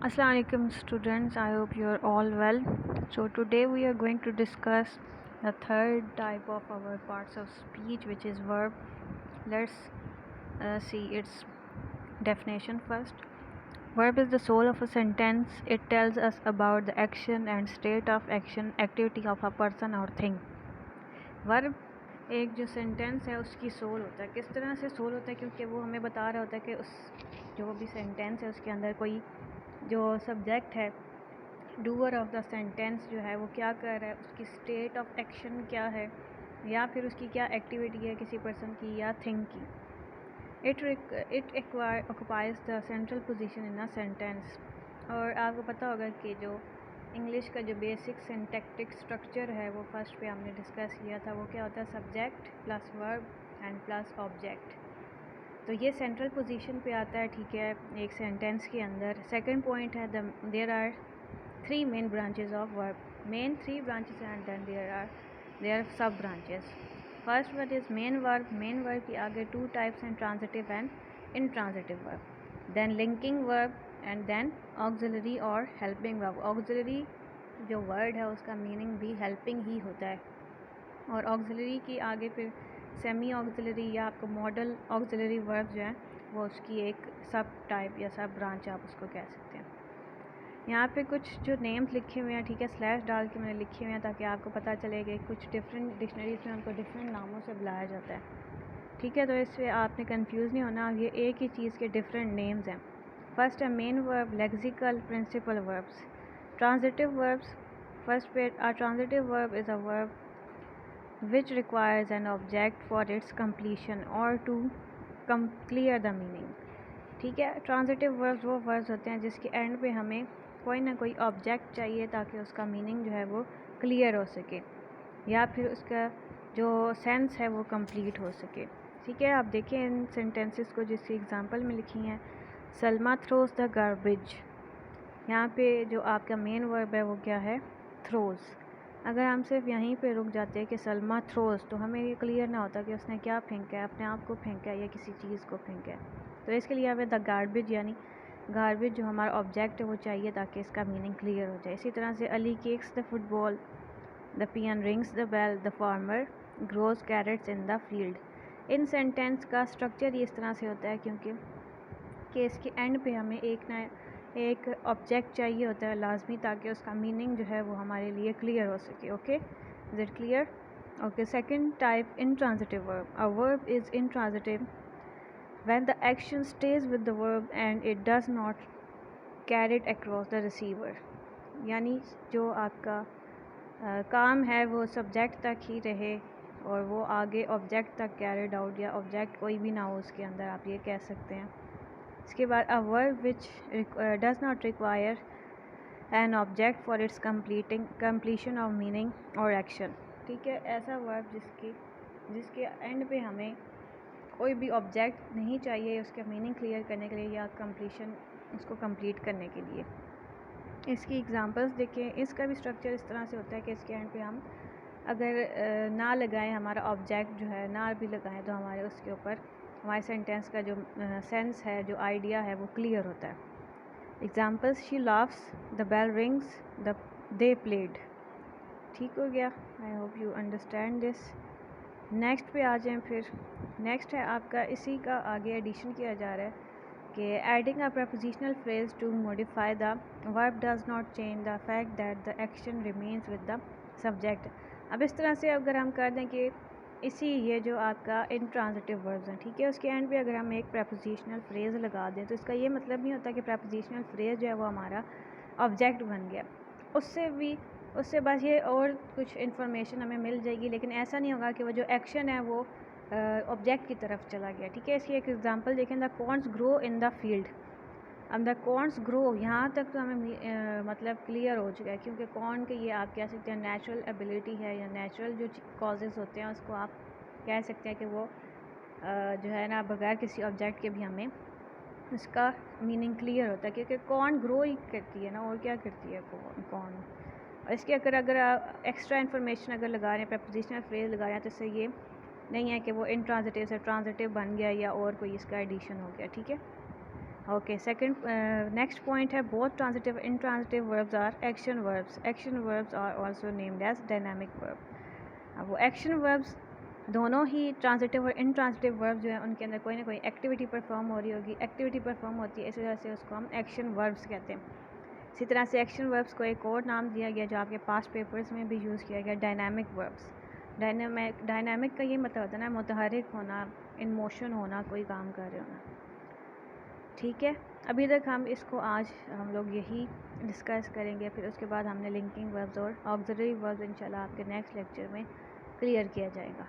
Assalamu alaikum students, I hope you are all well. So today we are going to discuss the third type of our parts of speech, which is verb. Let's see its definition first. Verb is the soul of a sentence. It tells us about the action and state of action, activity of a person or thing. Verb एक जो sentence है उसकी soul होता है। किस तरह से soul होता है? क्योंकि वो हमें बता रहा होता है कि उस जो भी सेंटेंस है उसके अंदर कोई जो सब्जेक्ट है, डूअर ऑफ द सेंटेंस जो है वो क्या कर रहा है, उसकी स्टेट ऑफ एक्शन क्या है, या फिर उसकी क्या एक्टिविटी है किसी पर्सन की या थिंग की। It occupies the central position in a sentence. और आपको पता होगा कि जो इंग्लिश का जो बेसिक सिंटैक्टिक स्ट्रक्चर है वो फर्स्ट पे हमने डिस्कस किया था। वो क्या होता है? Subject plus verb and plus object. तो ये सेंट्रल पोजीशन पे आता है, ठीक है, एक सेंटेंस के अंदर। सेकंड पॉइंट है there are three main branches of verb, main three branches and then there are sub branches. First one is main verb की आगे टू टाइप्स हैं, transitive and intransitive verb. Then linking verb and then auxiliary और helping verb. Auxiliary जो word है उसका meaning भी helping ही होता है, और ऑक्सिलरी की आगे फिर सेमी ऑक्सिलरी या आपको मॉडल ऑक्सिलरी वर्ब जो है वो उसकी एक सब टाइप या सब ब्रांच आप उसको कह सकते हैं। यहाँ पे कुछ जो नेम्स लिखे हुए हैं, ठीक है, स्लैश डाल के मैंने लिखे हुए हैं ताकि आपको पता चले कि कुछ डिफरेंट डिक्शनरीज में उनको डिफरेंट नामों से बुलाया जाता है, ठीक है। तो इससे आपने कंफ्यूज नहीं होना, ये एक ही चीज़ के डिफरेंट नेम्स हैं। फर्स्ट है main verb, lexical principal verbs. Transitive verbs, first पे transitive verb is a verb which requires an object for its completion or to clear the meaning, ठीक है। ट्रांजिटिव वर्ब्स वो वर्ब्स होते हैं जिसके and पे हमें कोई ना कोई ऑब्जेक्ट चाहिए ताकि उसका मीनिंग जो है वो क्लियर हो सके या फिर उसका जो सेंस है वो कंप्लीट हो सके, ठीक है। आप देखें इन सेंटेंसेस को जिसकी एग्जांपल में लिखी हैं। सलमा थ्रोज द गार्बेज, यहाँ पे जो आपका मेन वर्ब है वो क्या है? थ्रोज़। अगर हम सिर्फ यहीं पे रुक जाते हैं कि सलमा थ्रोज़, तो हमें ये क्लियर ना होता कि उसने क्या फेंका है, अपने आप को फेंका है या किसी चीज़ को फेंका है। तो इसके लिए हमें द गार्बेज यानी गार्बेज जो हमारा ऑब्जेक्ट है वो चाहिए ताकि इसका मीनिंग क्लियर हो जाए। इसी तरह से Ali kicks the football, the peon rings the bell, the farmer grows carrots in the field. इन सेंटेंस का स्ट्रक्चर ये इस तरह से होता है क्योंकि कि इसके एंड पे हमें एक ऑब्जेक्ट चाहिए होता है लाजमी, ताकि उसका मीनिंग जो है वो हमारे लिए क्लियर हो सके। Okay, is it clear? Okay, second type intransitive verb. A verb is intransitive when the action stage with the verb and it does not carried across the receiver, यानी जो आपका काम है वो सब्जेक्ट तक ही रहे और वो आगे ऑब्जेक्ट तक कैरिड आउट, या ऑब्जेक्ट कोई भी ना हो उसके अंदर, आप ये कह सकते हैं। इसके बाद a verb which does not require an object for its completion of meaning और एक्शन, ठीक है। ऐसा वर्ब जिसके एंड पे हमें कोई भी ऑब्जेक्ट नहीं चाहिए उसका मीनिंग क्लियर करने के लिए या कंप्लीशन उसको कंप्लीट करने के लिए। इसकी एग्जांपल्स देखें। इसका भी स्ट्रक्चर इस तरह से होता है कि इसके एंड पे हम अगर ना लगाएं, हमारा ऑब्जेक्ट जो है ना भी लगाएं, तो हमारे उसके ऊपर हमारे सेंटेंस का जो सेंस है, जो आइडिया है वो क्लियर होता है। Examples, she laughs, the bell rings, the they played. ठीक हो गया? I hope you understand this. Next पे आ जाएं फिर। नेक्स्ट है आपका, इसी का आगे एडिशन किया जा रहा है कि adding a prepositional phrase to modify the verb does not change the fact that the action remains with the subject. अब इस तरह से अगर हम कर दें कि इसी ये जो आपका इनट्रांजिटिव वर्ब्स हैं, ठीक है, उसके एंड पे अगर हम एक प्रपोजिशनल फ्रेज़ लगा दें तो इसका ये मतलब नहीं होता कि प्रपोजिशनल फ्रेज़ जो है वो हमारा ऑब्जेक्ट बन गया। उससे बस ये और कुछ इन्फॉर्मेशन हमें मिल जाएगी, लेकिन ऐसा नहीं होगा कि वो जो एक्शन है वो ऑब्जेक्ट की तरफ चला गया, ठीक है। इसकी एक एग्जांपल देखें, the corns grow in the field. अब द कॉर्न्स ग्रो, यहाँ तक तो हमें मतलब क्लियर हो चुका है, क्योंकि कॉर्न के ये आप कह सकते हैं नेचुरल एबिलिटी है या नेचुरल जो कॉजेज़ होते हैं उसको आप कह सकते हैं कि वो जो है ना बगैर किसी ऑब्जेक्ट के भी हमें इसका मीनिंग क्लियर होता है, क्योंकि कॉर्न ग्रो ही करती है ना, और क्या करती है कॉर्न। और इसके अगर आप एक्स्ट्रा इन्फॉर्मेशन अगर लगा रहे हैं, प्रपोजिशनल फ्रेज लगा रहे हैं, तो इससे ये नहीं है कि वो इनट्रांजिटिव से ट्रांजिटिव बन गया या और कोई इसका एडिशन हो गया, ठीक है। ओके, सेकंड नेक्स्ट पॉइंट है both transitive intransitive verbs are action verbs. Action verbs are also named as dynamic verb. अब वो एक्शन वर्ब्स दोनों ही ट्रांजिटिव और इंट्रांजिटिव वर्ब जो है उनके अंदर कोई ना कोई एक्टिविटी परफॉर्म हो रही होगी, एक्टिविटी परफॉर्म होती है, इस वजह से उसको हम एक्शन वर्ब्स कहते हैं। इसी तरह से एक्शन वर्ब्स को एक और नाम दिया गया जो आपके पास्ट पेपर्स में भी यूज़ किया गया, डायनामिक वर्ब्स। डायनामिक का ये मतलब होता है ना मुतहरिक होना, इन मोशन होना, कोई काम कर रहे होना। ठीक है, अभी तक हम इसको आज हम लोग यही डिस्कस करेंगे, फिर उसके बाद हमने लिंकिंग वर्ब्स और ऑक्सिलरी वर्ब्स इंशाल्लाह आपके नेक्स्ट लेक्चर में क्लियर किया जाएगा।